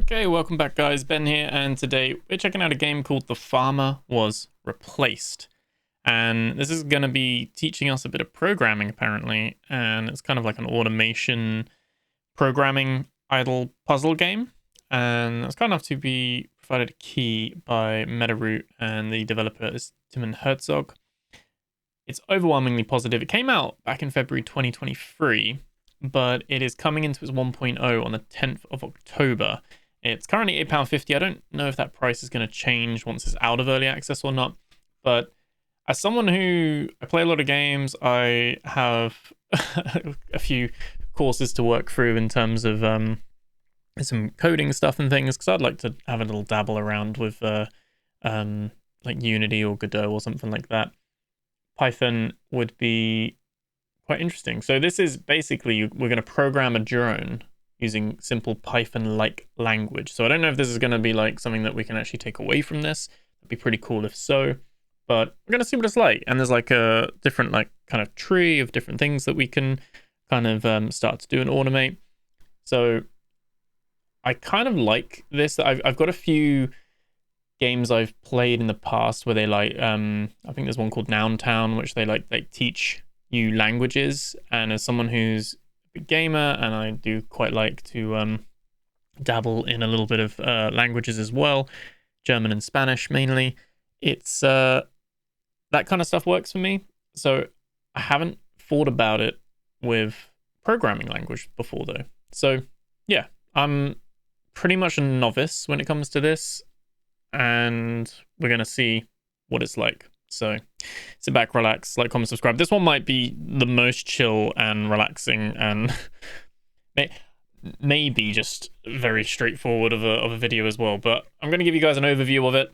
Okay, welcome back guys, Ben here, and today we're checking out a game called The Farmer Was Replaced. And this is going to be teaching us a bit of programming apparently, and it's kind of like an automation programming idle puzzle game. And it's kind enough to be provided a key by Metaroot, and the developer is Timon Herzog. It's overwhelmingly positive. It came out back in February 2023, but it is coming into its 1.0 on the 10th of October. It's currently £8.50. I don't know if that price is going to change once it's out of early access or not. But as someone I play a lot of games, I have a few courses to work through in terms of some coding stuff and things, because I'd like to have a little dabble around with like Unity or Godot or something like that. Python would be quite interesting. So this is basically, we're going to program a drone using simple Python-like language. So I don't know if this is going to be like something that we can actually take away from this. It'd be pretty cool if so, but we're going to see what it's like. And there's like a different like kind of tree of different things that we can kind of start to do and automate. So I kind of like this. I've got a few games I've played in the past where they like, I think there's one called Noun Town, which they teach you languages. And as someone who's a gamer, and I do quite like to dabble in a little bit of languages as well, German and Spanish mainly, it's that kind of stuff works for me. So I haven't thought about it with programming language before though. So yeah, I'm pretty much a novice when it comes to this, and we're going to see what it's like. So sit back, relax, like, comment, subscribe. This one might be the most chill and relaxing and maybe just very straightforward of a video as well. But I'm going to give you guys an overview of it.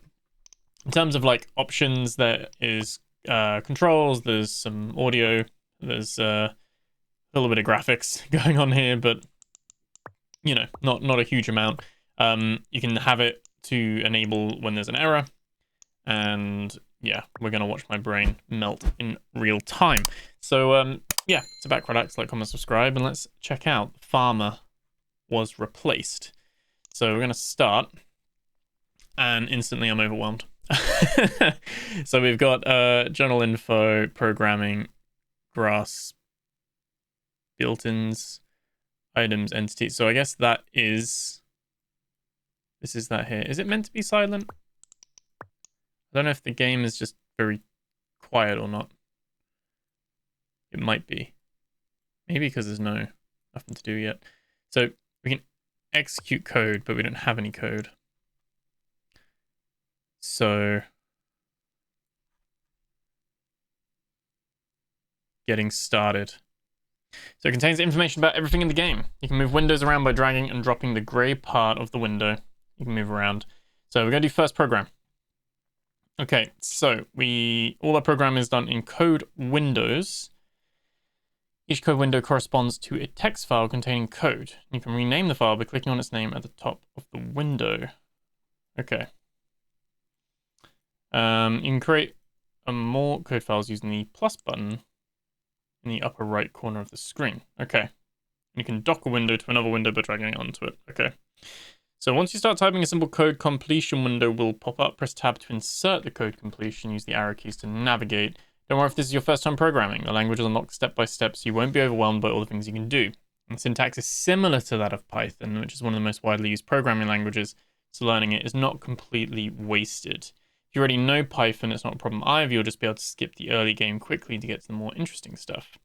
In terms of like options, there is controls, there's some audio, there's a little bit of graphics going on here, but you know, not a huge amount. You can have it to enable when there's an error, and yeah, we're gonna watch my brain melt in real time. So yeah, sit back, relax, like, comment, subscribe, and let's check out Farmer Was Replaced. So we're gonna start, and instantly I'm overwhelmed. So we've got journal info, programming, grass, built-ins, items, entities. So I guess this is that here. Is it meant to be silent? I don't know if the game is just very quiet or not. It might be. Maybe because there's nothing to do yet. So we can execute code, but we don't have any code. So getting started. So it contains information about everything in the game. You can move windows around by dragging and dropping the gray part of the window. You can move around. So we're going to do first program. Okay, so all our program is done in code windows. Each code window corresponds to a text file containing code. You can rename the file by clicking on its name at the top of the window. Okay. You can create more code files using the plus button in the upper right corner of the screen. Okay. You can dock a window to another window by dragging it onto it. Okay. So once you start typing a simple code completion window will pop up. Press tab to insert the code completion. Use the arrow keys to navigate. Don't worry if this is your first time programming. The language is unlocked step by step, so you won't be overwhelmed by all the things you can do. And syntax is similar to that of Python, which is one of the most widely used programming languages, so learning it is not completely wasted. If you already know Python, it's not a problem either. You'll just be able to skip the early game quickly to get to the more interesting stuff.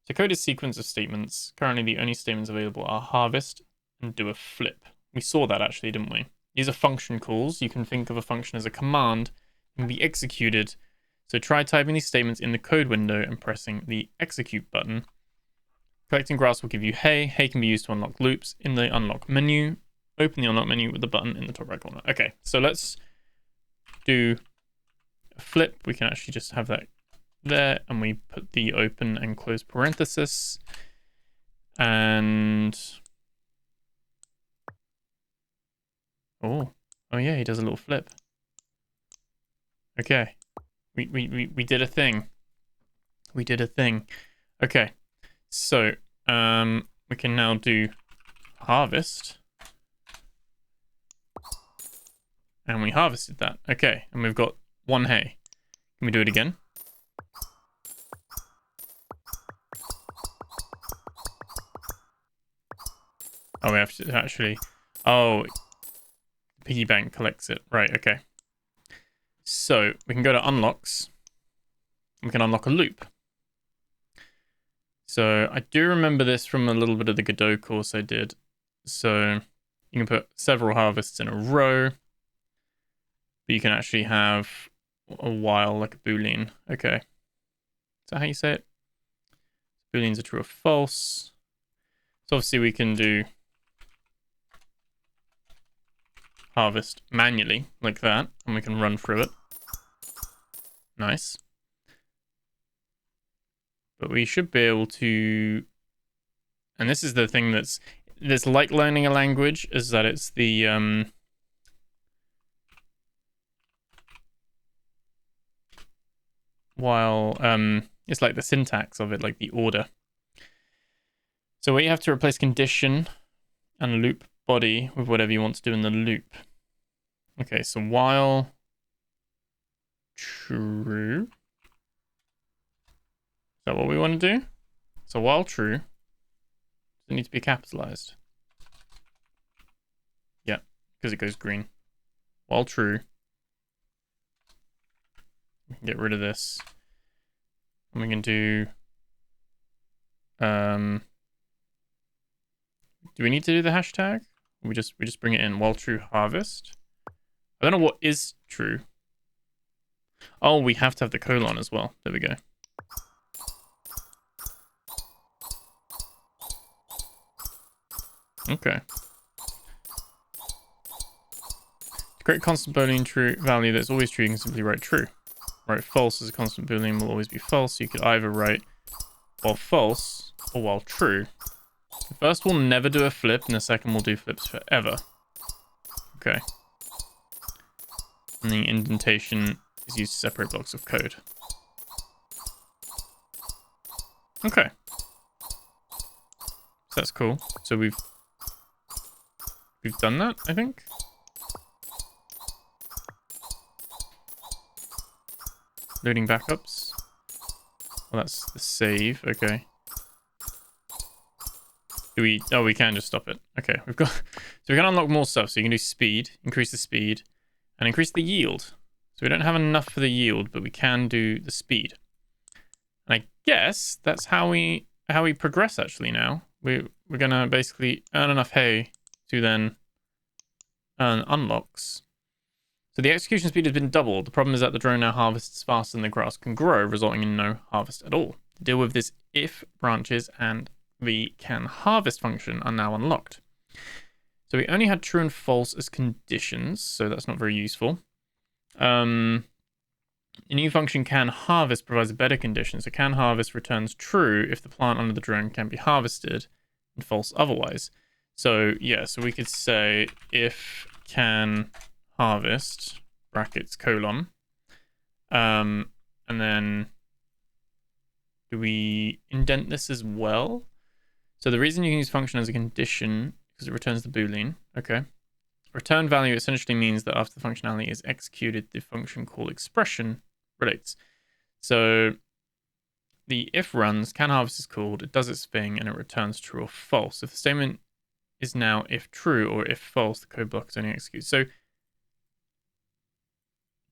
So code is a sequence of statements. Currently, the only statements available are harvest and do a flip. We saw that actually, didn't we? These are function calls. You can think of a function as a command and can be executed. So try typing these statements in the code window and pressing the execute button. Collecting grass will give you hay. Hay can be used to unlock loops. In the unlock menu, open the unlock menu with the button in the top right corner. Okay, so let's do a flip. We can actually just have that there, and we put the open and close parenthesis, and oh yeah, he does a little flip. Okay, we did a thing. We did a thing. Okay, so we can now do harvest And we harvested that. Okay, and we've got 1 hay. Can we do it again? Oh, we have to actually... Oh, piggy bank collects it. Right, okay. So, we can go to unlocks. We can unlock a loop. So, I do remember this from a little bit of the Godot course I did. So, you can put several harvests in a row. But you can actually have a while, like a boolean. Okay. Is that how you say it? Booleans are true or false. So obviously we can do harvest manually, like that, and we can run through it. Nice. But we should be able to... And this is the thing that's like learning a language, is that it's the... it's like the syntax of it, like the order. So where you have to replace condition and loop body with whatever you want to do in the loop. Okay, so while true. Is that what we want to do? So while true, does it need to be capitalized? Yeah, because it goes green. While true. We can get rid of this. And we can do... do we need to do the hashtag? We just bring it in while true harvest. I don't know what is true. Oh, we have to have the colon as well. There we go. Okay. To create constant Boolean true value that's always true, you can simply write true. Write false as a constant Boolean will always be false. So you could either write while false or while true. The first will never do a flip, and the second will do flips forever. Okay. And the indentation is used to separate blocks of code. Okay. So that's cool. So we've done that, I think. Loading backups. Well, that's the save. Okay. Do we... Oh, we can just stop it. Okay, we've got... So we can unlock more stuff. So you can do speed, increase the speed, and increase the yield. So we don't have enough for the yield, but we can do the speed. And I guess that's how we progress actually now. We're gonna basically earn enough hay to then earn unlocks. So the execution speed has been doubled. The problem is that the drone now harvests faster than the grass can grow, resulting in no harvest at all. To deal with this, if branches and the can harvest function are now unlocked. So we only had true and false as conditions, so that's not very useful. The new function can harvest provides a better condition. So can harvest returns true if the plant under the drone can be harvested, and false otherwise. So yeah, so we could say if can harvest brackets colon, and then do we indent this as well? So the reason you can use function as a condition because it returns the boolean. Okay. Return value essentially means that after the functionality is executed, the function call expression relates. So the if runs, can harvest is called, it does its thing, and it returns true or false. If the statement is now if true or if false, the code block is only executed. So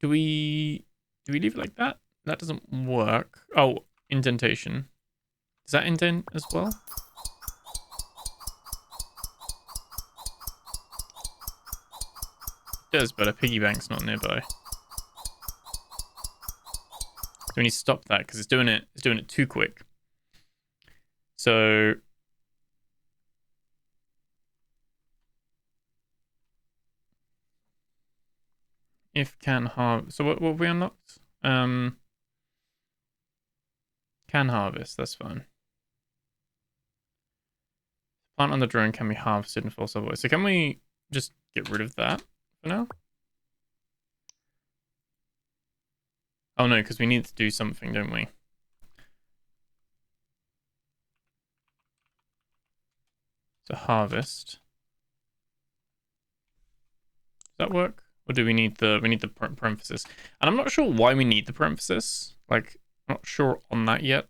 do we leave it like that? That doesn't work. Oh, indentation. Does that indent as well? It does, but a piggy bank's not nearby. So we need to stop that because it's doing it too quick. So if can harvest. So what have we unlocked? Can harvest, that's fine. Plant on the drone can be harvested and false otherwise. So can we just get rid of that for now? Oh no, because we need to do something, don't we? So harvest. Does that work? Or do we need the parenthesis? And I'm not sure why we need the parenthesis. Like, I'm not sure on that yet.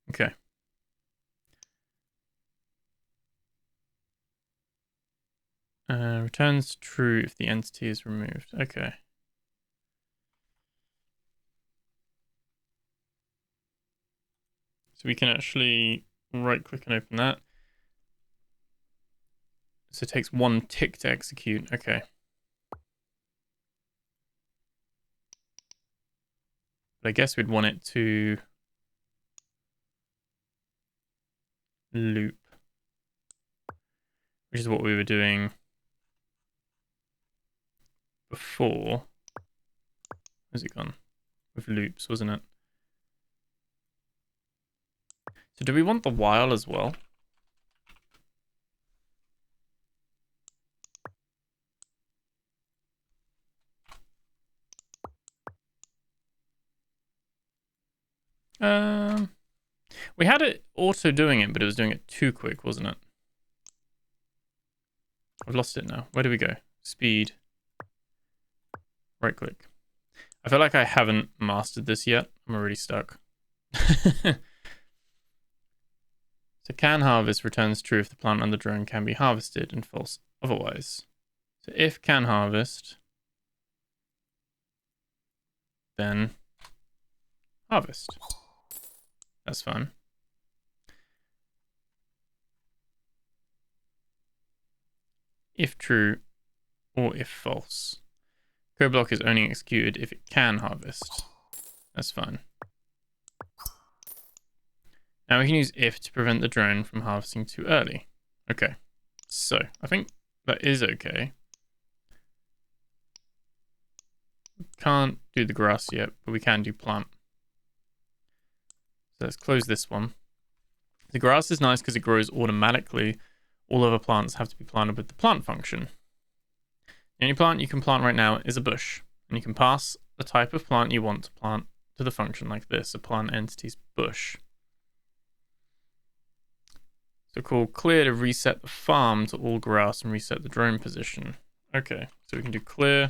Okay. Returns true if the entity is removed. Okay. So we can actually right click and open that. So it takes 1 tick to execute. Okay. But I guess we'd want it to loop, which is what we were doing before. Where's it gone? With loops, wasn't it? So do we want the while as well? We had it auto doing it, but it was doing it too quick, wasn't it? I've lost it now. Where do we go? Speed. Right click. I feel like I haven't mastered this yet. I'm already stuck. So can harvest returns true if the plant and the drone can be harvested, and false otherwise. So if can harvest, then harvest. That's fun. If true or if false. Code block is only executed if it can harvest. That's fine. Now we can use if to prevent the drone from harvesting too early. Okay, so I think that is okay. We can't do the grass yet, but we can do plant. So let's close this one. The grass is nice because it grows automatically. All other plants have to be planted with the plant function. The only plant you can plant right now is a bush, and you can pass the type of plant you want to plant to the function like this, a plant entity's bush. So call clear to reset the farm to all grass and reset the drone position. Okay, so we can do clear.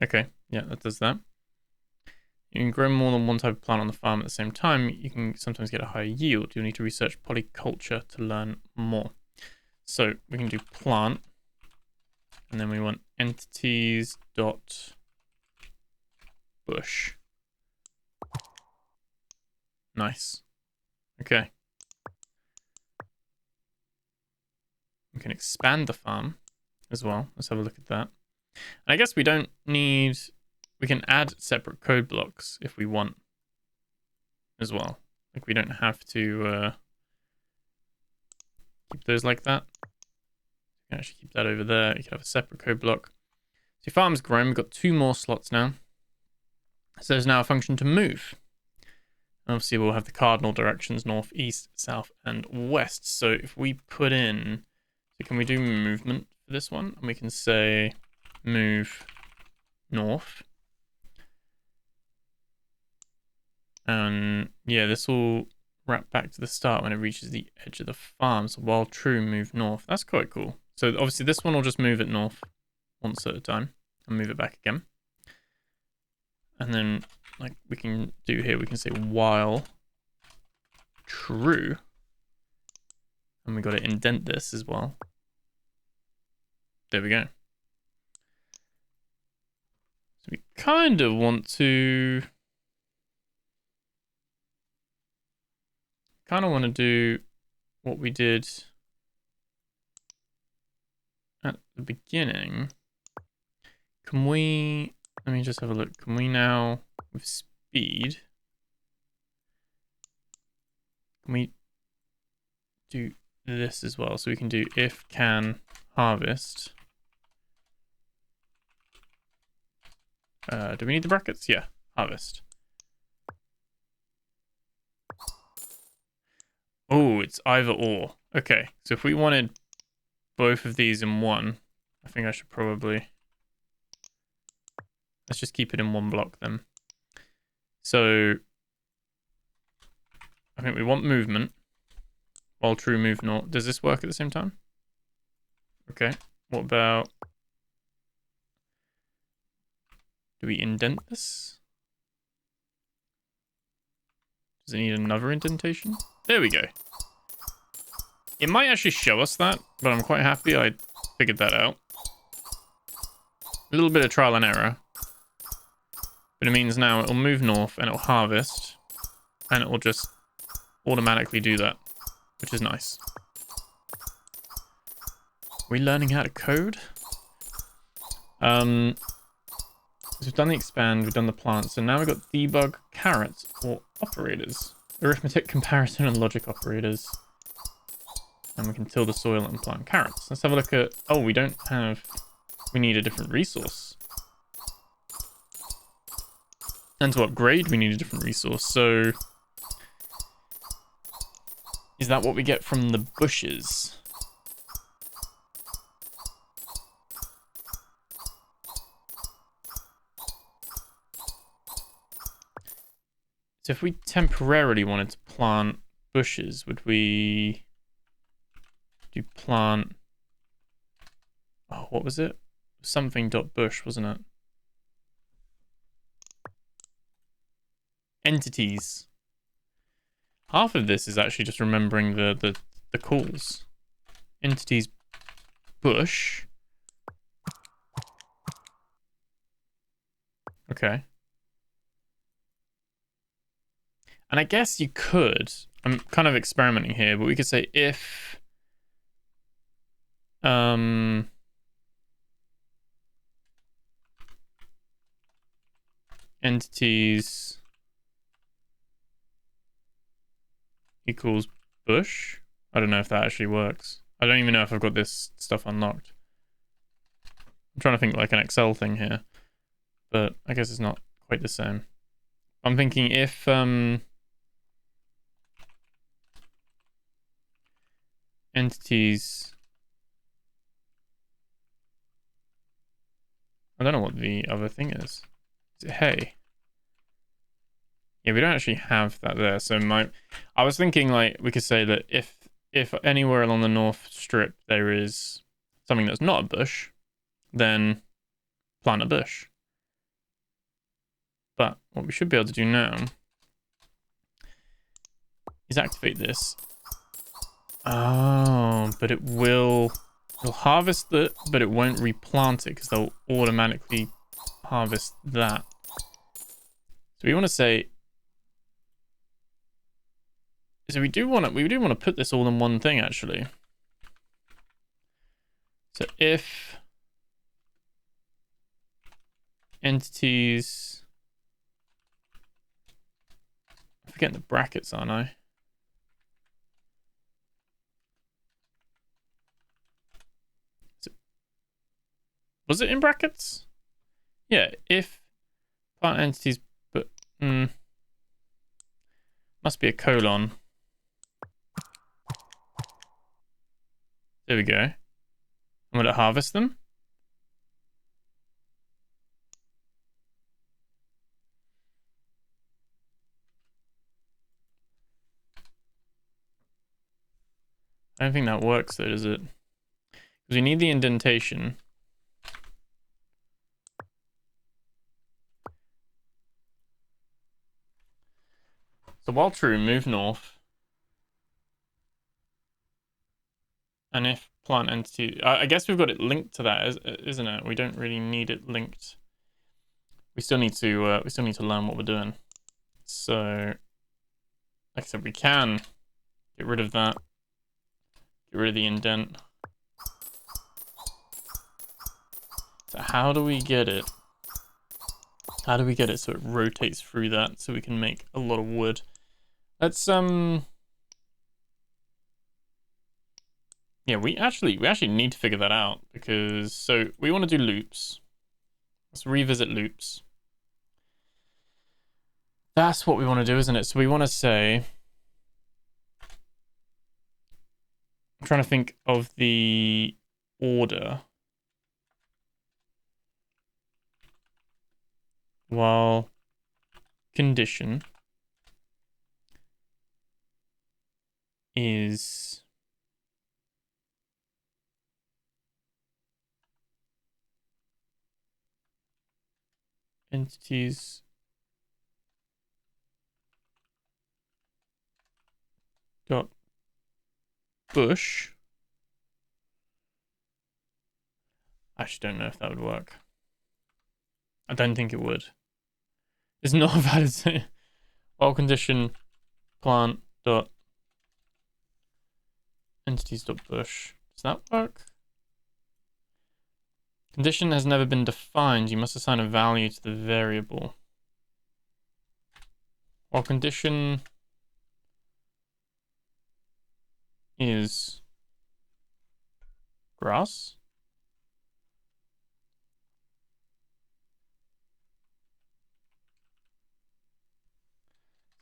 Okay, yeah, that does that. You can grow more than one type of plant on the farm at the same time. You can sometimes get a higher yield. You'll need to research polyculture to learn more. So we can do plant, and then we want entities dot bush. Nice. Okay. We can expand the farm as well. Let's have a look at that. And I guess we don't need... We can add separate code blocks if we want as well. Like we don't have to keep those like that. You can actually keep that over there. You can have a separate code block. So your farm's grown. We've got 2 more slots now. So there's now a function to move. Obviously, we'll have the cardinal directions, north, east, south, and west. So if we put in... So can we do movement for this one? And we can say move north. And yeah, this will wrap back to the start when it reaches the edge of the farm. So while true, move north. That's quite cool. So obviously this one will just move it north once at a time and move it back again. And then like we can do here, we can say while true. And we got to indent this as well. There we go. So we kind of want to... do what we did at the beginning. Can we... Let me just have a look. Can we now, with speed... Can we do this as well? So we can do if can harvest. Do we need the brackets? Yeah, harvest. Oh, it's either or. Okay, so if we wanted both of these in one, I think I should probably Let's just keep it in one block then. So I think we want movement. While true move not. Does this work at the same time? Okay. What about... Do we indent this? Does it need another indentation? There we go. It might actually show us that, but I'm quite happy I figured that out. A little bit of trial and error. But it means now it'll move north and it'll harvest. And it will just automatically do that, which is nice. Are we learning how to code? So we've done the expand, we've done the plant, so now we've got debug, carrots, or operators. Arithmetic, comparison, and logic operators. And we can till the soil and plant carrots. Let's have a look at... Oh, we don't have... We need a different resource. And to upgrade, we need a different resource, so... Is that what we get from the bushes? So if we temporarily wanted to plant bushes, would we do plant... Oh, what was it? Something dot bush, wasn't it? Entities. Half of this is actually just remembering the calls. Entities bush. Okay. And I guess you could, I'm kind of experimenting here, but we could say if entities equals bush. I don't know if that actually works. I don't even know if I've got this stuff unlocked. I'm trying to think like an Excel thing here, but I guess it's not quite the same. I'm thinking if entities, I don't know what the other thing is. Is it hey? Yeah, we don't actually have that there. So I was thinking like we could say that if anywhere along the north strip there is something that's not a bush, then plant a bush. But what we should be able to do now is activate this. Oh, but it'll harvest it, but it won't replant it because they'll automatically harvest that. So we want to say, so we do want to put this all in one thing actually. So if entities, I'm forgetting the brackets, aren't I? Was it in brackets? Yeah, if plant entities, but must be a colon. There we go. And will it harvest them? I don't think that works though, does it? Because we need the indentation. So while true, move north. And if plant entity, I guess we've got it linked to that, isn't it? We don't really need it linked. We still need to learn what we're doing. So, like I said, we can get rid of that. Get rid of the indent. So how do we get it? How do we get it so it rotates through that so we can make a lot of wood? Let's yeah, we actually need to figure that out because so we want to do loops. Let's revisit loops. That's what we want to do, isn't it? So we want to say, I'm trying to think of the order. while condition is entities dot bush. I actually don't know if that would work. I don't think it would. It's not valid. While condition plant dot entities dot bush. Does that work? Condition has never been defined. You must assign a value to the variable. While condition is grass.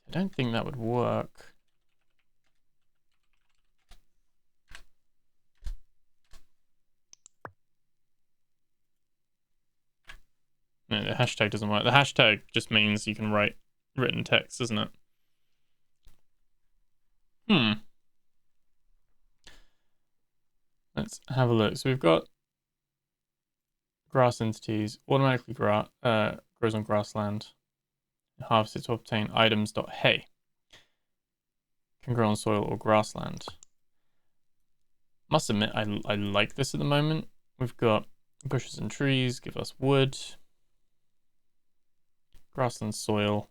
I don't think that would work. No, the hashtag doesn't work. The hashtag just means you can write written text, doesn't it? Let's have a look. So we've got grass entities, automatically grows on grassland. Harvest it to obtain items.hay. Can grow on soil or grassland. Must admit, I like this at the moment. We've got bushes and trees, give us wood. Grassland soil.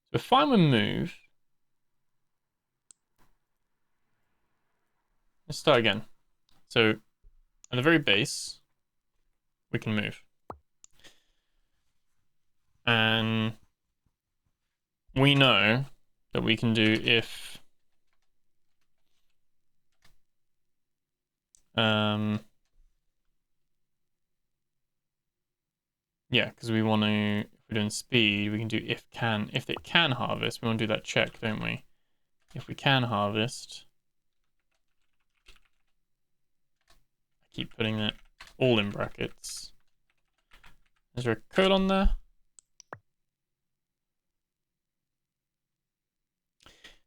So we're fine with move. Let's start again. So at the very base, we can move. And we know that we can do if yeah, because we want to, if we're doing speed, we can do if it can harvest. We want to do that check, don't we? If we can harvest, I keep putting it all in brackets. Is there a colon there?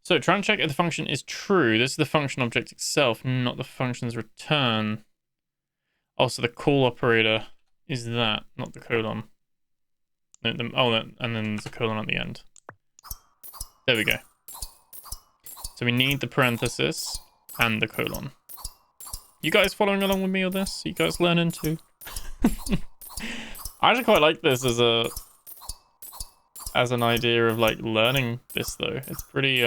So try and check if the function is true. This is the function object itself, not the function's return. Also, the call operator is that, not the colon. And then there's a colon at the end. There we go. So we need the parenthesis and the colon. You guys following along with me on this? You guys learning too? I actually quite like this as an idea of like learning this though. It's pretty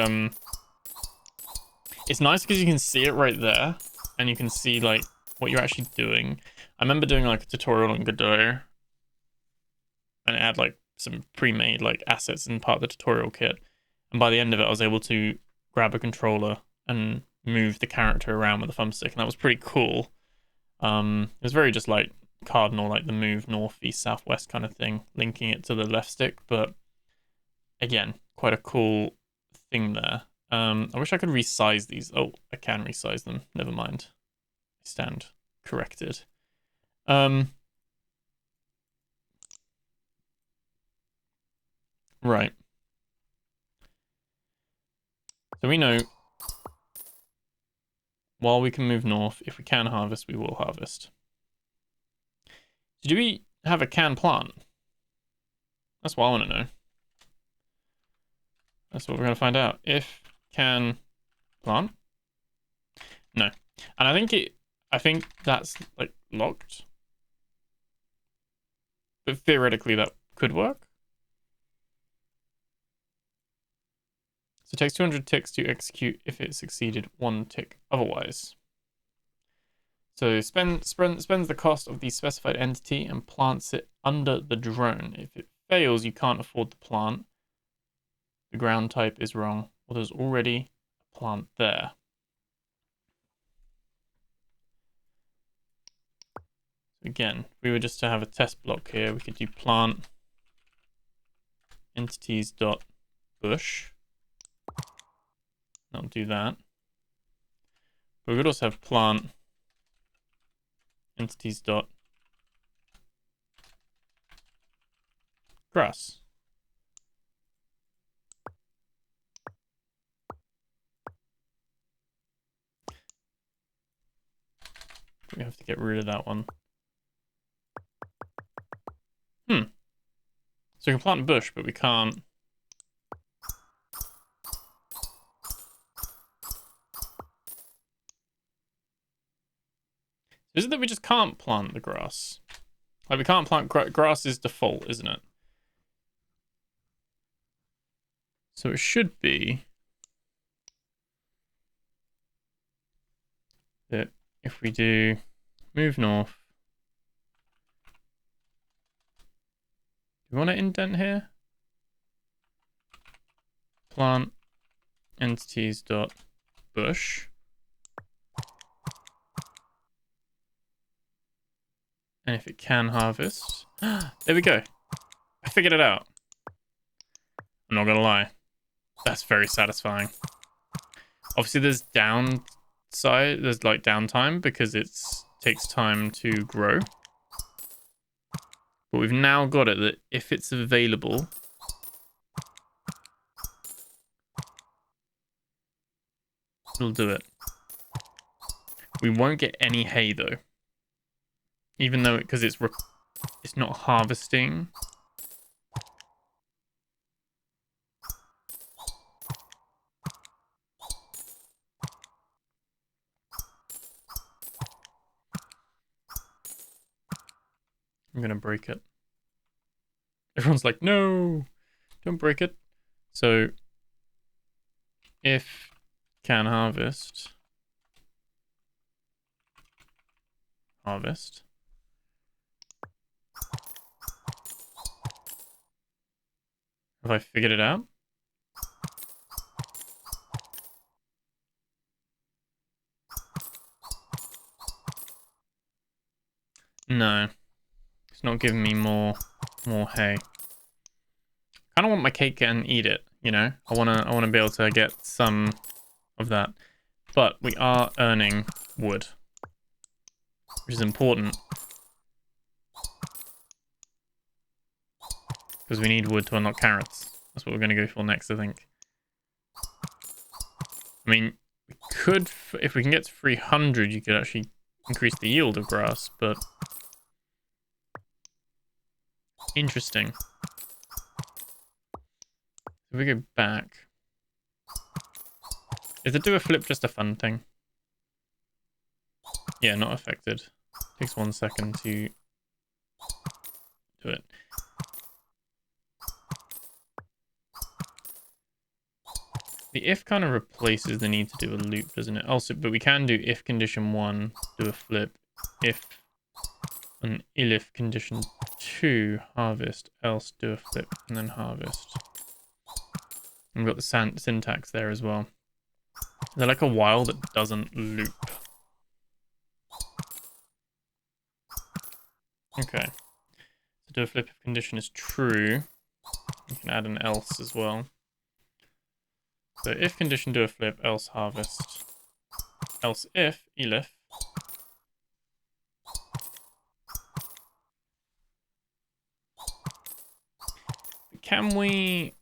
it's nice because you can see it right there and you can see like what you're actually doing. I remember doing like a tutorial on Godot and it had like some pre-made like assets in part of the tutorial kit, and by the end of it I was able to grab a controller and move the character around with a thumbstick, and that was pretty cool. It was very just like cardinal, like the move north, east, southwest kind of thing, linking it to the left stick, but again, quite a cool thing there. I wish I could resize these. Oh, I can resize them. Never mind. I stand corrected. Right. So we know while we can move north, if we can harvest, we will harvest. So do we have a can plant? That's what I want to know. That's what we're going to find out. If can plant? No. And I think that's like locked. But theoretically that could work. So it takes 200 ticks to execute if it succeeded 1 tick otherwise. So spends the cost of the specified entity and plants it under the drone. If it fails, you can't afford the plant. The ground type is wrong. Well, there's already a plant there. Again, if we were just to have a test block here, we could do plant entities dot bush. That'll do that. But we could also have plant entities dot grass. We have to get rid of that one. So we can plant a bush, but we can't. Is it that we just can't plant the grass? Like, we can't plant grass is default, isn't it? So it should be that if we do move north, do we want to indent here? Plant entities dot bush. And if it can harvest, there we go. I figured it out. I'm not gonna lie, that's very satisfying. Obviously, there's downside. There's like downtime because it takes time to grow. But we've now got it that if it's available, it'll do it. We won't get any hay though, even though because it's not harvesting. I'm gonna break it. Everyone's like, no, don't break it. So if can harvest. Harvest. Have I figured it out? No. It's not giving me more hay. I kind of want my cake and eat it, you know? I wanna be able to get some of that. But we are earning wood, which is important. Because we need wood to unlock carrots. That's what we're going to go for next, I think. I mean, we could, if we can get to 300, you could actually increase the yield of grass, but... Interesting. If we go back... Is the do a flip just a fun thing? Yeah, not affected. Takes 1 second to do it. The if kind of replaces the need to do a loop, doesn't it? Also, but we can do if condition 1, do a flip, if an elif condition 2, harvest, else do a flip, and then harvest. And we've got the syntax there as well. They're like a while that doesn't loop. Okay. So do a flip if condition is true. You can add an else as well. So if condition do a flip, else harvest. Else if elif. Can we...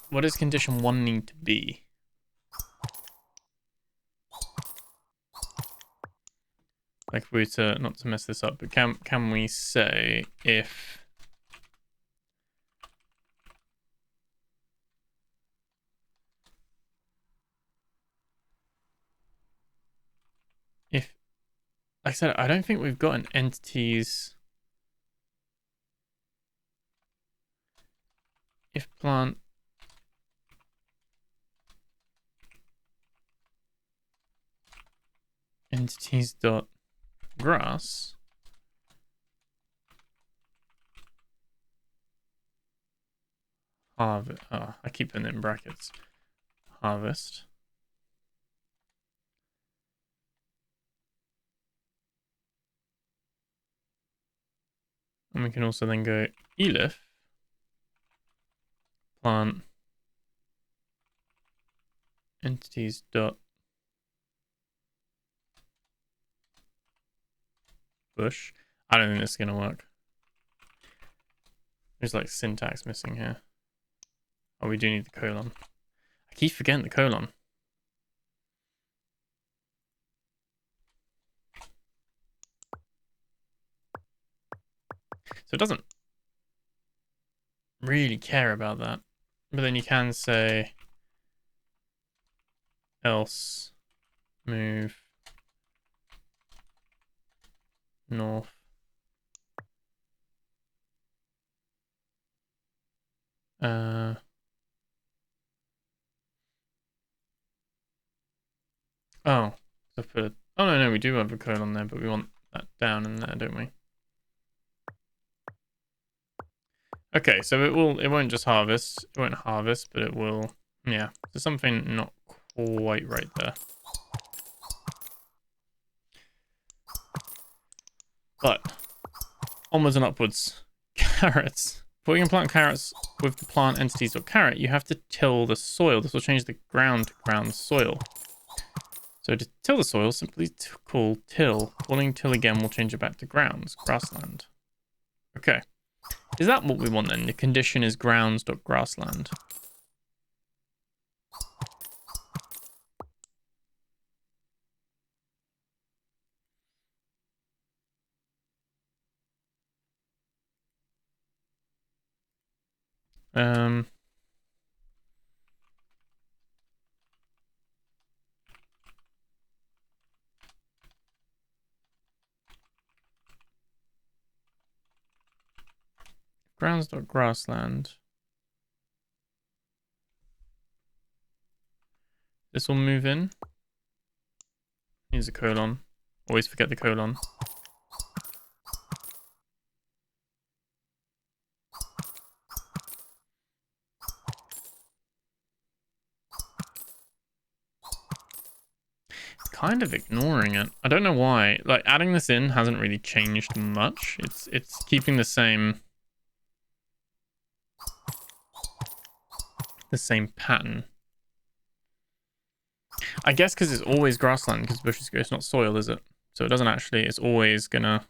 What does condition 1 need to be? Like if we were to, not to mess this up, but can we say if... If, like I said, I don't think we've got an entities. If plant entities dot grass. Harvest. Oh, I keep them in brackets. Harvest. And we can also then go elif plant entities dot bush. I don't think this is gonna work. There's like syntax missing here. Oh, we do need the colon. I keep forgetting the colon. So it doesn't really care about that. But then you can say else move north. Oh, so put a, oh no, we do have a colon there, but we want that down in there, don't we? Okay, so it won't just harvest. It won't harvest, but it will. Yeah, there's something not quite right there. But onwards and upwards. Carrots. Before you can plant carrots with the plant entities.carrot, you have to till the soil. This will change the ground to ground soil. So to till the soil, simply call till. Calling till again will change it back to grounds, grassland. Okay. Is that what we want then? The condition is grounds.grassland. Grounds.grassland. This will move in. Needs a colon. Always forget the colon. Kind of ignoring it. I don't know why. Like adding this in hasn't really changed much. It's keeping the same pattern. I guess because it's always grassland, because bushes go, it's not soil, is it? So it doesn't actually, it's always gonna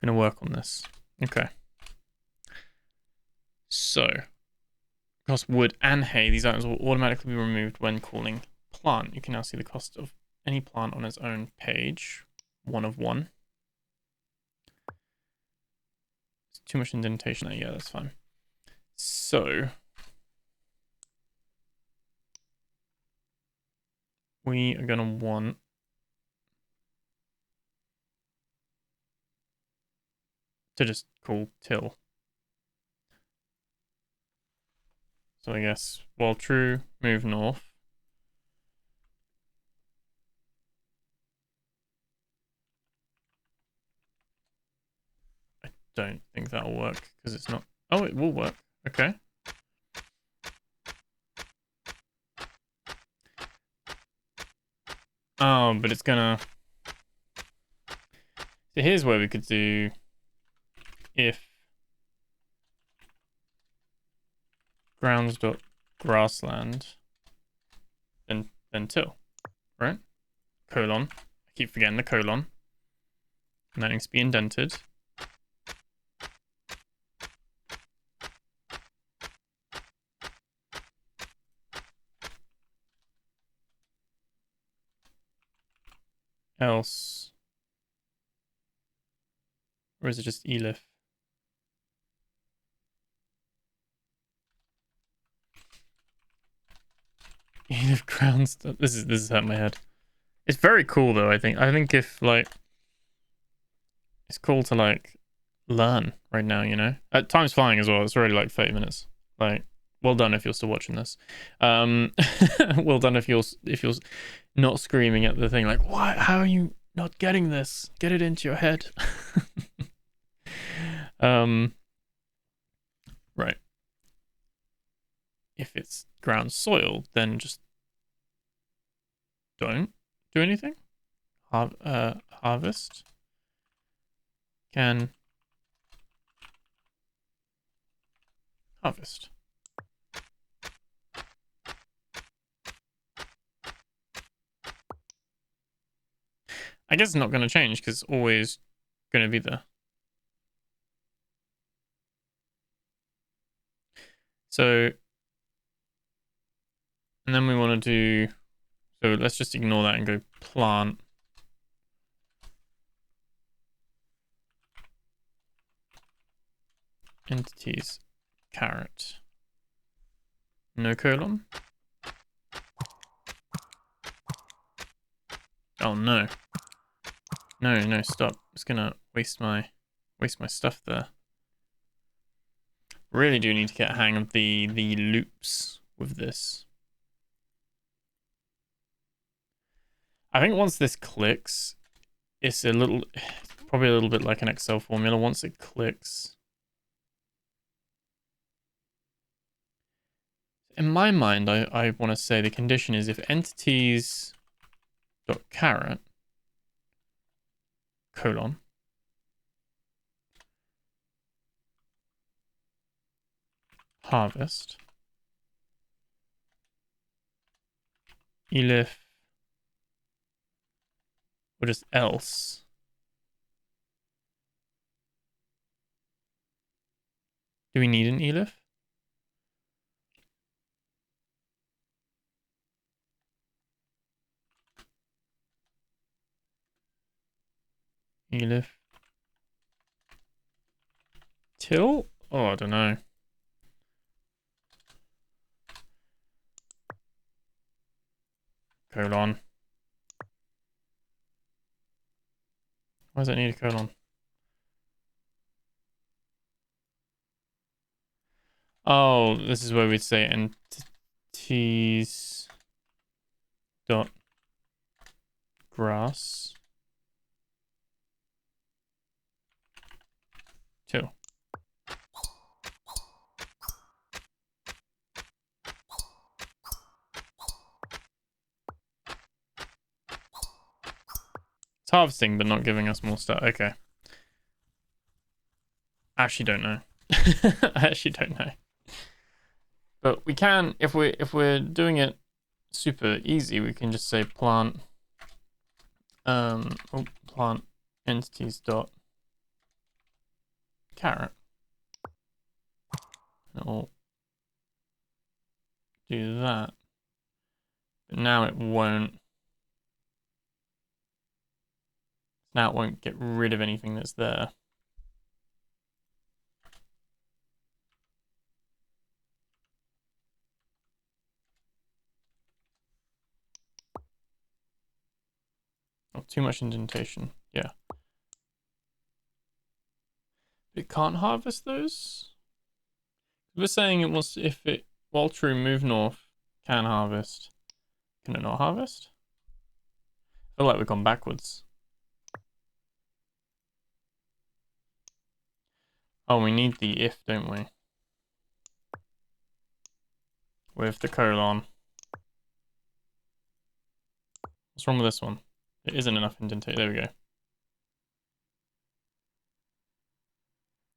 work on this. Okay. So, cost wood and hay. These items will automatically be removed when calling plant. You can now see the cost of any plant on its own page. 1 of 1. It's too much indentation there. Yeah, that's fine. So, we are going to want to just call till. So I guess while true, move north. I don't think that'll work because it's not. Oh, it will work. Okay. Oh, but it's gonna. So here's where we could do if grounds.grassland then till, right? Colon. I keep forgetting the colon. And that needs to be indented. Else. Or is it just elif? Elif grounds. This is hurting my head. It's very cool though, I think. I think if like it's cool to like learn right now, you know? Time's flying as well. It's already like 30 minutes. Like, well done if you're still watching this. Well done if you're not screaming at the thing like, "Why? How are you not getting this? Get it into your head." Right. If it's ground soil, then just don't do anything. Harvest can harvest. I guess it's not going to change because it's always going to be there. So, and then we want to do, so let's just ignore that and go plant. Entities, carrot. No colon. Oh no. No, stop. It's gonna waste my stuff there. Really do need to get a hang of the loops with this. I think once this clicks, it's probably a little bit like an Excel formula. Once it clicks, in my mind, I want to say the condition is if entities dot carrot colon harvest elif or just else. Do we need an elif? Elif till? Oh, I don't know. Colon. Why does it need a colon? Oh, this is where we'd say entities dot grass till. It's harvesting, but not giving us more stuff. Okay. I actually don't know. I actually don't know. But we can, if we're doing it super easy, we can just say plant plant entities dot carrot. It'll do that. But now it won't. Now it won't get rid of anything that's there. Oh, too much indentation. Yeah. It can't harvest those? We're saying it wants, if it, while true, move north, can harvest. Can it not harvest? I feel like we've gone backwards. Oh, we need the if, don't we? With the colon. What's wrong with this one? It isn't enough indentation. There we go.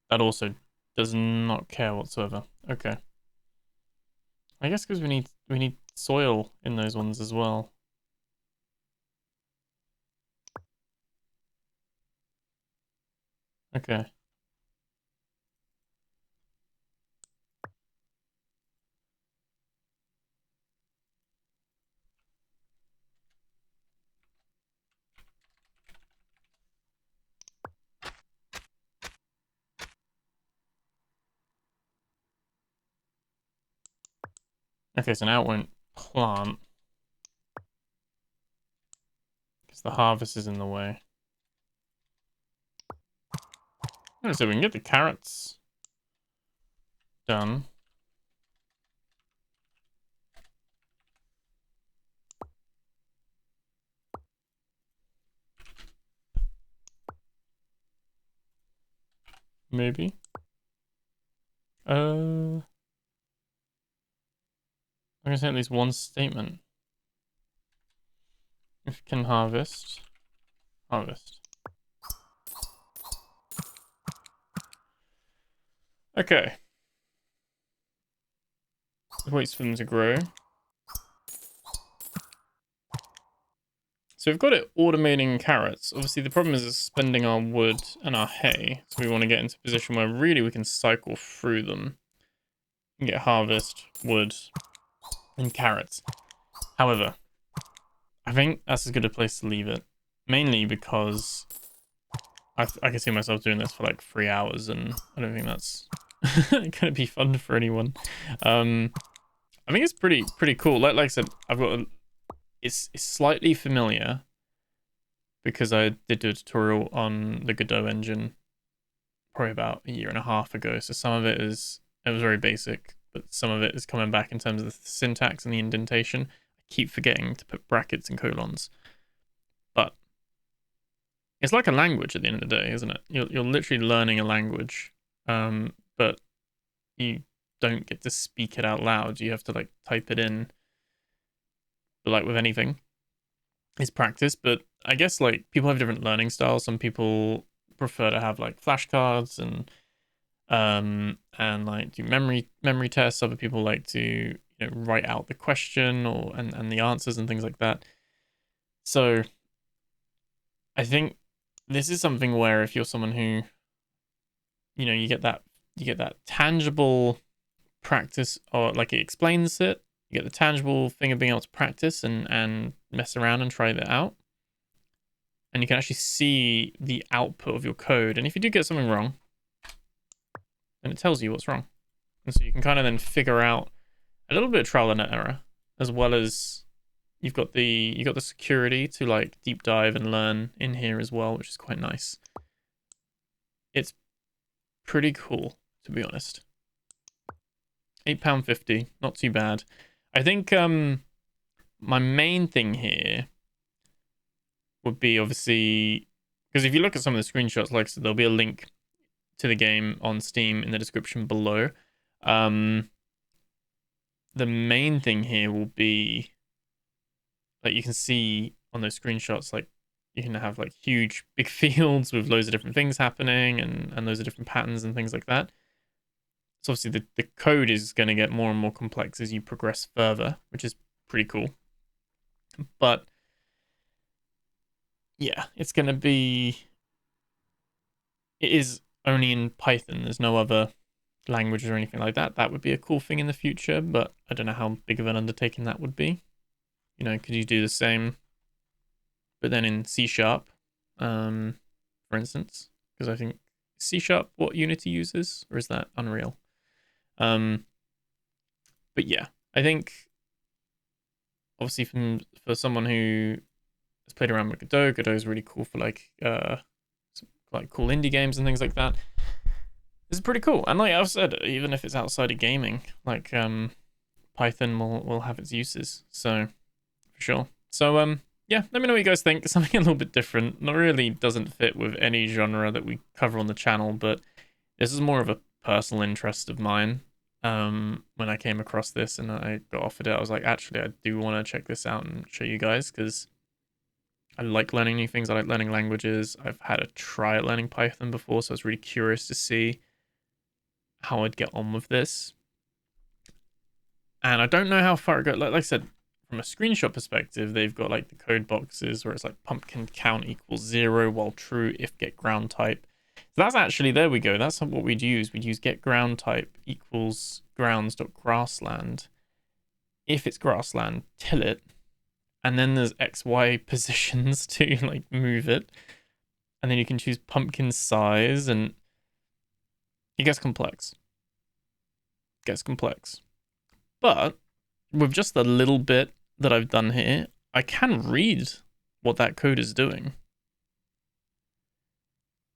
That also does not care whatsoever. Okay. I guess because we need soil in those ones as well. Okay. Okay, so now it won't plant because the harvest is in the way. Oh, so we can get the carrots done. Maybe. I'm gonna say at least one statement. If it can harvest. Okay. It waits for them to grow. So we've got it automating carrots. Obviously, the problem is it's spending our wood and our hay. So we want to get into a position where really we can cycle through them and get harvest, wood, and carrots. However, I think that's as good a place to leave it. Mainly because I can see myself doing this for like 3 hours, and I don't think that's gonna be fun for anyone. I think it's pretty cool. Like I said, it's slightly familiar because I did do a tutorial on the Godot engine probably about 1.5 years ago. So some of it was very basic, but some of it is coming back in terms of the syntax and the indentation. I keep forgetting to put brackets and colons, but it's like a language at the end of the day, isn't it? You're literally learning a language, but you don't get to speak it out loud. You have to like type it in. But like with anything, it's practice. But I guess like people have different learning styles. Some people prefer to have like flashcards and like do memory tests. Other people like to write out the question and the answers and things like that. So I think this is something where if you're someone who you get that tangible practice, or like it explains it, you get the tangible thing of being able to practice and mess around and try that out, and you can actually see the output of your code. And if you do get something wrong, then it tells you what's wrong, and so you can kind of then figure out a little bit of trial and error, as well as you've got the security to like deep dive and learn in here as well, which is quite nice. It's pretty cool, to be honest. £8.50, not too bad. I think my main thing here would be obviously, because if you look at some of the screenshots, like I said, there'll be a link to the game on Steam in the description below. The main thing here will be, like you can see on those screenshots, like you can have like huge big fields with loads of different things happening and loads of different patterns and things like that. So obviously the code is going to get more and more complex as you progress further, which is pretty cool. But yeah, it is only in Python. There's no other language or anything like that. That would be a cool thing in the future, but I don't know how big of an undertaking that would be. Could you do the same, but then in C#, for instance? Because I think C# what Unity uses, or is that Unreal? But yeah, I think obviously for someone who has played around with Godot is really cool for like cool indie games and things like that. This is pretty cool. And like I've said, even if it's outside of gaming, like Python will have its uses. So for sure. So yeah, let me know what you guys think. Something a little bit different. Not really doesn't fit with any genre that we cover on the channel, but this is more of a personal interest of mine. When I came across this and I got offered it, I was like, actually, I do want to check this out and show you guys, because I like learning new things. I like learning languages. I've had a try at learning Python before, so I was really curious to see how I'd get on with this. And I don't know how far it goes. Like I said, from a screenshot perspective, they've got like the code boxes where it's like pumpkin count equals 0 while true if get ground type. So that's actually, there we go. That's what we'd use. We'd use get ground type equals grounds.grassland. If it's grassland, till it. And then there's XY positions to like move it. And then you can choose pumpkin size, and it gets complex. But with just a little bit that I've done here, I can read what that code is doing.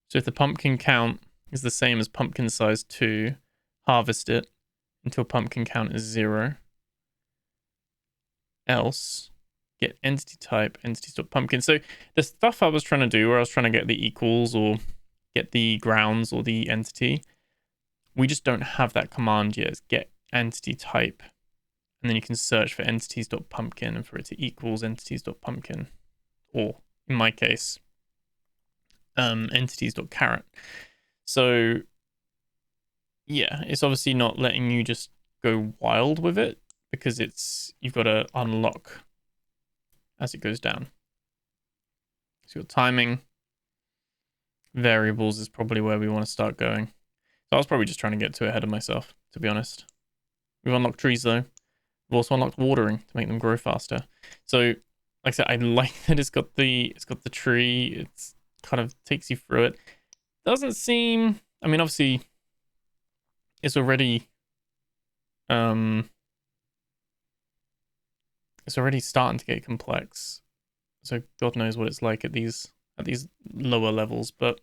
So if the pumpkin count is the same as pumpkin size 2, harvest it until pumpkin count is 0. Else, get entity type, entities.pumpkin. So the stuff I was trying to do, where I was trying to get the equals or get the grounds or the entity, we just don't have that command yet. It's get entity type. And then you can search for entities.pumpkin and for it to equals entities.pumpkin. Or in my case, entities.carrot. So yeah, it's obviously not letting you just go wild with it, because you've got to unlock as it goes down. So your timing variables is probably where we want to start going. So I was probably just trying to get too ahead of myself, to be honest. We've unlocked trees though. We've also unlocked watering to make them grow faster. So, like I said, I like that it's got the tree. It's kind of takes you through it. Doesn't seem. I mean, obviously, it's already starting to get complex. So God knows what it's like at these lower levels, but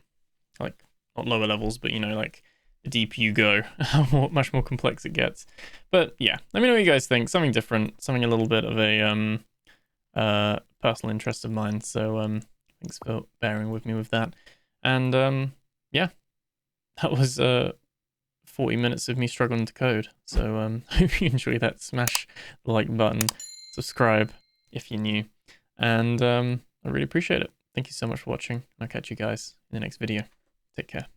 like not lower levels, but you know, like the deeper you go, how much more complex it gets. But yeah, let me know what you guys think. Something different, something a little bit of a personal interest of mine. So thanks for bearing with me with that. And yeah, that was 40 minutes of me struggling to code. So hope you enjoy that. Smash the like button, subscribe if you're new, and I really appreciate it. Thank you so much for watching. I'll catch you guys in the next video. Take care.